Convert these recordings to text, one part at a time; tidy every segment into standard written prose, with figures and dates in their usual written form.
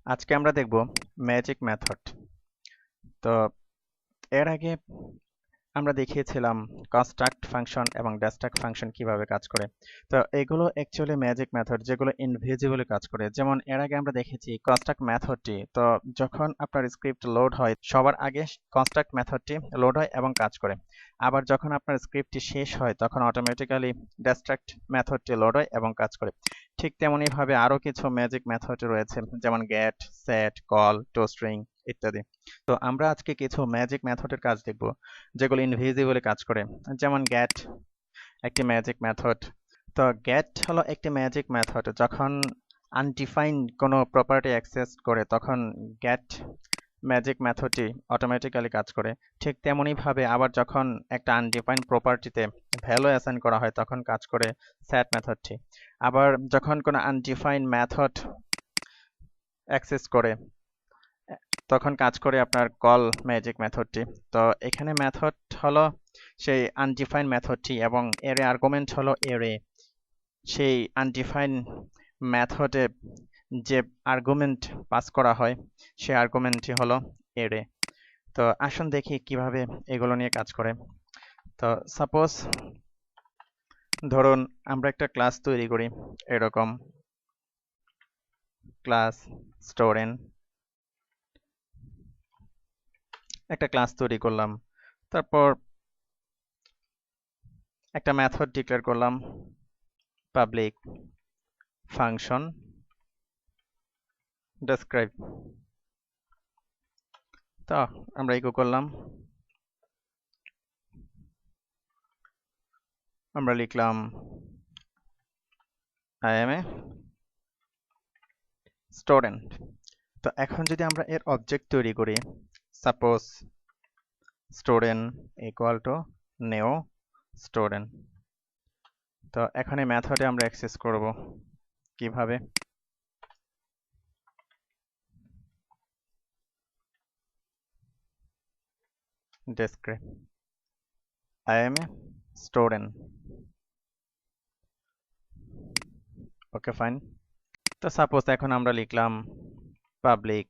আজকে আমরা দেখব ম্যাজিক মেথড। তো এর আগে আমরা দেখিয়েছিলাম কনস্ট্রাক্ট ফাংশন এবং ডিস্ট্রাক্ট ফাংশন কিভাবে কাজ করে। তো এগুলো অ্যাকচুয়ালি ম্যাজিক মেথড যেগুলো ইনভিজিবলি কাজ করে। যেমন এর আগে আমরা দেখেছি কনস্ট্রাক্ট মেথডটি। তো যখন আপনার স্ক্রিপ্ট লোড হয় সবার আগে কনস্ট্রাক্ট মেথডটি লোড হয় এবং কাজ করে। আবার যখন আপনার স্ক্রিপ্টটি শেষ হয় তখন অটোমেটিক্যালি ডিস্ট্রাক্ট মেথডটি লোড হয় এবং কাজ করে। ঠিক তেমনই ভাবে আরো কিছু ম্যাজিক মেথড রয়েছে, যেমন গেট, সেট, কল, টস্ট্রিং ইত্যাদি। তো আমরা আজকে কিছু ম্যাজিক মেথডের কাজ দেখব যেগুলো ইনভিজিবলি কাজ করে। যেমন গেট একটি ম্যাজিক মেথড। তো গেট হলো একটি ম্যাজিক মেথড। যখন আনডিফাইন্ড কোনো প্রপার্টি অ্যাক্সেস করে তখন গেট ম্যাজিক মেথডটি অটোমেটিক্যালি কাজ করে। ঠিক তেমনি ভাবে আবার যখন একটা আনডিফাইন্ড প্রপার্টিতে ভ্যালু অ্যাসাইন করা হয় তখন কাজ করে সেট মেথডটি। আবার যখন কোনো আনডিফাইন্ড মেথড অ্যাক্সেস করে তখন কাজ করে আপনার কল ম্যাজিক মেথডটি। তো এখানে মেথড হলো সেই আনডিফাইন্ড মেথডটি এবং এর আর্গুমেন্ট হলো এরে। সেই আনডিফাইন্ড মেথডে যে আর্গুমেন্ট পাস করা হয় সেই আর্গুমেন্টটি হলো এরে। তো আসুন দেখি কিভাবে এগুলো নিয়ে কাজ করে। তো সাপোজ ধরুন আমরা একটা ক্লাস তৈরি করি এরকম, ক্লাস স্টুডেন্ট, একটা ক্লাস তৈরি করলাম। তারপর একটা মেথড ডিক্লেয়ার করলাম, পাবলিক ফাংশন ডেসক্রাইব। তো আমরা ইকো করলাম, আমরা লিখলাম আই এম এ স্টুডেন্ট। তো এখন যদি আমরা এর অবজেক্ট তৈরি করি, suppose student equal to new student. তো এখন এই মেথডে আমরা অ্যাক্সেস করব কিভাবে? Describe I am a student. Okay fine. তো সাপোজ এখন আমরা লিখলাম public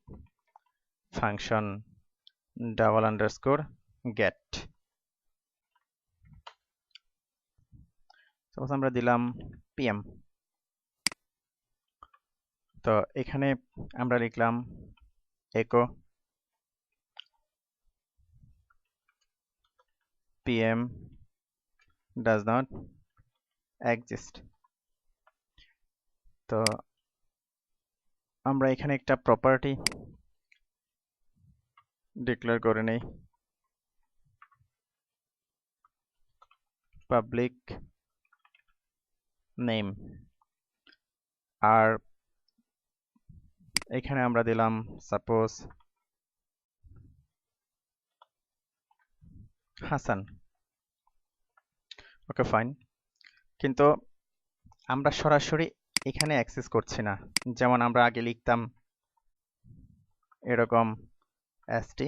function double underscore get. Suppose আমরা দিলাম পিএম। তো এখানে আমরা লিখলাম echo pm does not exist। তো আমরা এখানে একটা প্রপার্টি ডিক্লেয়ার করে নেই, পাবলিক নেম। আর এখানে আমরা দিলাম সাপোজ হাসান। Okay fine. কিন্তু আমরা সরাসরি এখানে অ্যাক্সেস করছি না। যেমন আমরা আগে লিখতাম এরকম st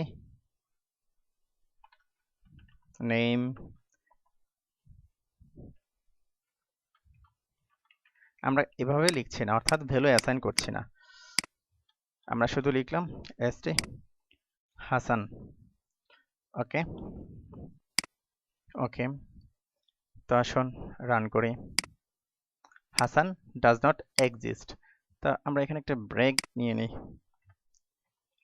নেম, আমরা এভাবে লিখছি না, অর্থাৎ ভ্যালু অ্যাসাইন করছি না। আমরা শুধু লিখলাম st হাসান। ওকে ওকে। তো আসুন রান করি। Hasan does not exist. তা আমরা এখানে একটা ব্রেক নিয়ে নিই।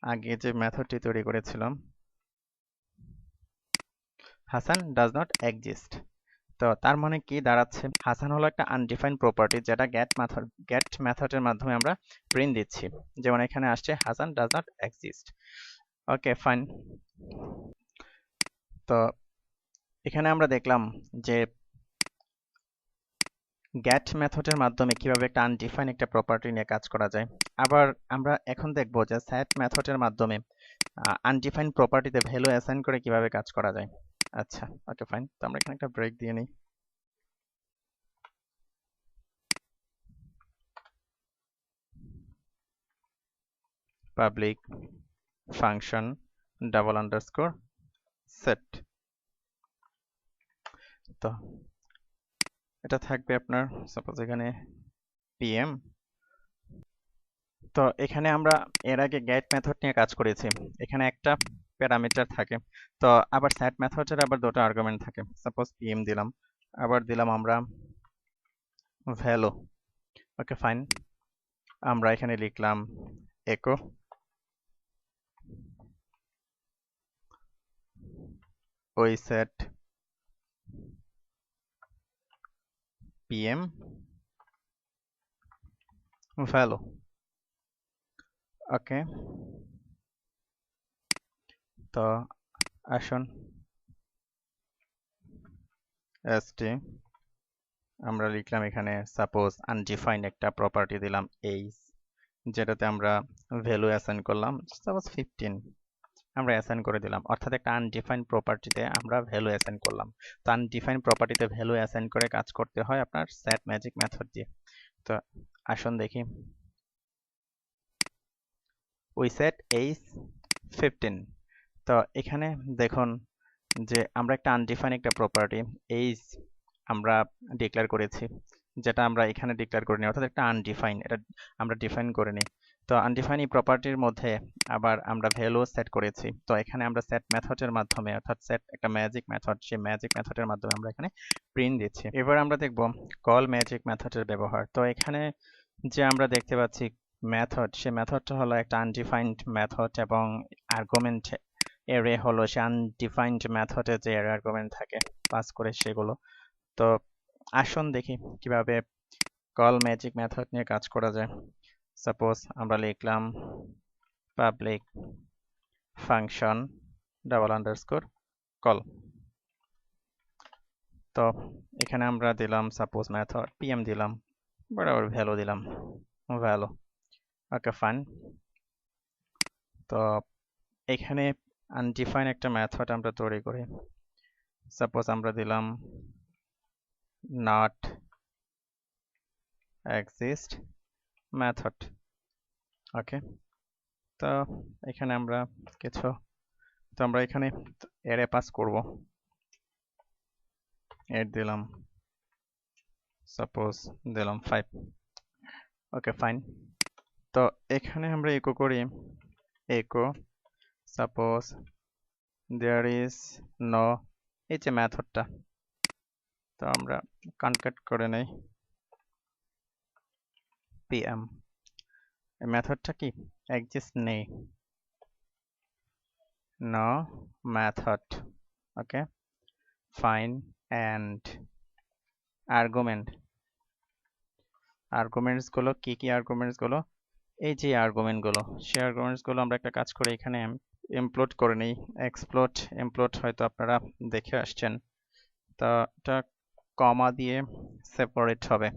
আগে যে মেথডটি তৈরি করেছিলাম, হাসান ডাজ নট এক্সিস্ট। তো তার মানে কি দাঁড়াচ্ছে? হাসান হলো একটা আনডিফাইন্ড প্রপার্টি যেটা গেট মেথডের মাধ্যমে আমরা প্রিন্ট দিচ্ছি। যেমন এখানে আসছে Hasan does not exist. Okay fine. তো এখানে আমরা দেখলাম যে গেট মেথডের মাধ্যমে কিভাবে একটা আনডিফাইন একটা প্রপার্টি নিয়ে কাজ করা যায়। আবার আমরা এখন দেখব যে সেট মেথডের মাধ্যমে আনডিফাইন প্রপার্টিতে ভ্যালু অ্যাসাইন করে কিভাবে কাজ করা যায়। আচ্ছা ওকে ফাইন। তো আমরা এখানে একটা ব্রেক দিয়ে নিই। Public function double underscore set. তো এটা থাকবে আপনার সাপোজ এখানে পিএম। তো এখানে আমরা এর আগে গেট মেথড নিয়ে কাজ করেছি। এখানে একটা প্যারামিটার থাকে, তো আবার সেট মেথডের আবার দুটো আর্গুমেন্ট থাকে। সাপোজ পিএম দিলাম, আবার দিলাম আমরা ভ্যালু। ওকে ফাইন, আমরা এখানে লিখলাম একো ওই সেট পিএম ভ্যালু। ওকে, তো আসুন এসটি আমরা লিখলাম এখানে সাপোজ আনডিফাইন্ড একটা প্রপার্টি দিলাম এইজ, যেটাতে আমরা ভ্যালু অ্যাসাইন করলাম সাপোজ 15 আমরা অ্যাসাইন করে দিলাম, অর্থাৎ একটা আনডিফাইন্ড প্রপার্টিতে আমরা ভ্যালু অ্যাসাইন করলাম। তো আনডিফাইন্ড প্রপার্টিতে ভ্যালু অ্যাসাইন করে কাজ করতে হয় আপনার সেট ম্যাজিক মেথড দিয়ে। তো আসুন দেখি, উই সেট এইজ 15। তো এখানে দেখুন যে আমরা একটা আনডিফাইন্ড একটা প্রপার্টি এইজ আমরা ডিক্লেয়ার করেছি, যেটা আমরা এখানে ডিক্লেয়ার করিনি, অর্থাৎ একটা আনডিফাইন্ড, এটা আমরা ডিফাইন করিনি। তো আনডিফাইন এই প্রপার্টির মধ্যে আবার আমরা ভ্যালু সেট করেছি। তো এখানে আমরা সেট মেথডের মাধ্যমে, অর্থাৎ সেট একটা ম্যাজিক মেথড, সেই ম্যাজিক মেথডের মাধ্যমে আমরা এখানে প্রিন্ট দিচ্ছি। এবার আমরা দেখব কল ম্যাজিক মেথডের ব্যবহার। তো এখানে যে আমরা দেখতে পাচ্ছি মেথড, সেই মেথডটা হলো একটা আনডিফাইন্ড মেথড এবং আর্গুমেন্ট অ্যারে হলো সে আনডিফাইন্ড মেথডে যে অ্যারে আর্গুমেন্ট থাকে পাস করে সেগুলো। তো আসুন দেখি কিভাবে কল ম্যাজিক মেথড নিয়ে কাজ করা যায়। সাপোজ আমরা লিখলাম public function double underscore call. তো এখানে আমরা দিলাম সাপোজ মেথড পিএম দিলাম, বরাবর ভ্যালু দিলাম ভ্যালু। ওকে ফাইন, তো এখানে আনডিফাইন একটা মেথড আমরা তৈরি করি। সাপোজ আমরা দিলাম নট এক্সিস্ট মেথড। ওকে, তো এখানে আমরা কিছু, তো আমরা এখানে অ্যারে পাস করব, এড দিলাম সাপোজ দিলাম 5। ওকে ফাইন, তো এখানে আমরা ইকো করি echo suppose there is no, এই যে মেথডটা, তো আমরা কনক্যাট করে নেই পিএম। এই মেথডটা কি এক্সিস্ট নেই, no method. Okay fine, and arguments গুলো কি কি আর্গুমেন্টস গুলো, এই যে আর্গুমেন্ট গুলো, সেই আর্গুমেন্টস গুলো আমরা একটা কাজ করে এখানে ইমপ্লোড করে নেই। এক্সপ্লোড ইমপ্লোড হয়তো আপনারা দেখে আসছেন, তা এটা কমা দিয়ে সেপারেট হবে,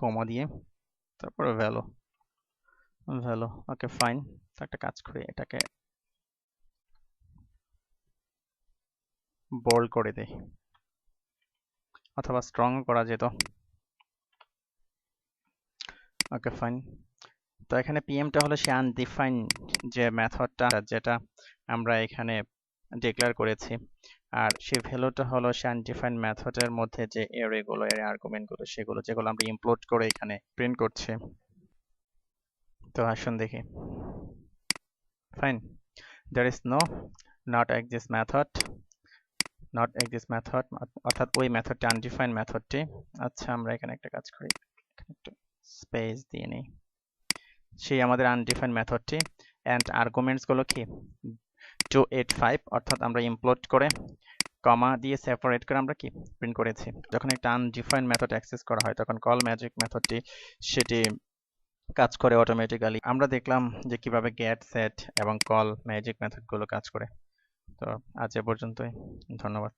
কমা দিয়ে তারপরে ভ্যালু ভ্যালু। ওকে ফাইন, তো একটা কাজ করি, এটাকে বোল্ড করে দেই, অথবা স্ট্রং করা যেত। ওকে ফাইন, তো এখানে পিএমটা হলো সে আনডিফাইন্ড যে মেথডটা, যেটা আমরা এখানে ডিক্লেয়ার করেছি, আর সেই ভ্যালুটা হলো সে আনডিফাইন্ড মেথডের মধ্যে যে অ্যারে গুলো, অ্যারে আর্গুমেন্ট গুলো, সেগুলো যেগুলো আমরা ইমপ্লোড করে এখানে প্রিন্ট করছি। তো আসুন দেখি, fine, there is no not exist method, not exist method অর্থাৎ ওই মেথডটি আনডিফাইন্ড মেথডটি। আচ্ছা আমরা এখানে একটা কাজ করি, এখানে একটু স্পেস দিয়ে নিই, সেই আমাদের আনডিফাইন্ড মেথডটি এন্ড আর্গুমেন্টস গুলো কি 285, অর্থাৎ আমরা ইমপ্লোড করে কমা দিয়ে সেপারেট করে আমরা কি প্রিন্ট করেছি। যখন একটা আনডিফাইন্ড মেথড অ্যাক্সেস করা হয় তখন কল ম্যাজিক মেথডটি সেটি কাজ করে অটোমেটিক্যালি। আমরা দেখলাম যে কিভাবে গেট, সেট এবং কল ম্যাজিক মেথড গুলো কাজ করে। তো আজ এ পর্যন্তই, ধন্যবাদ।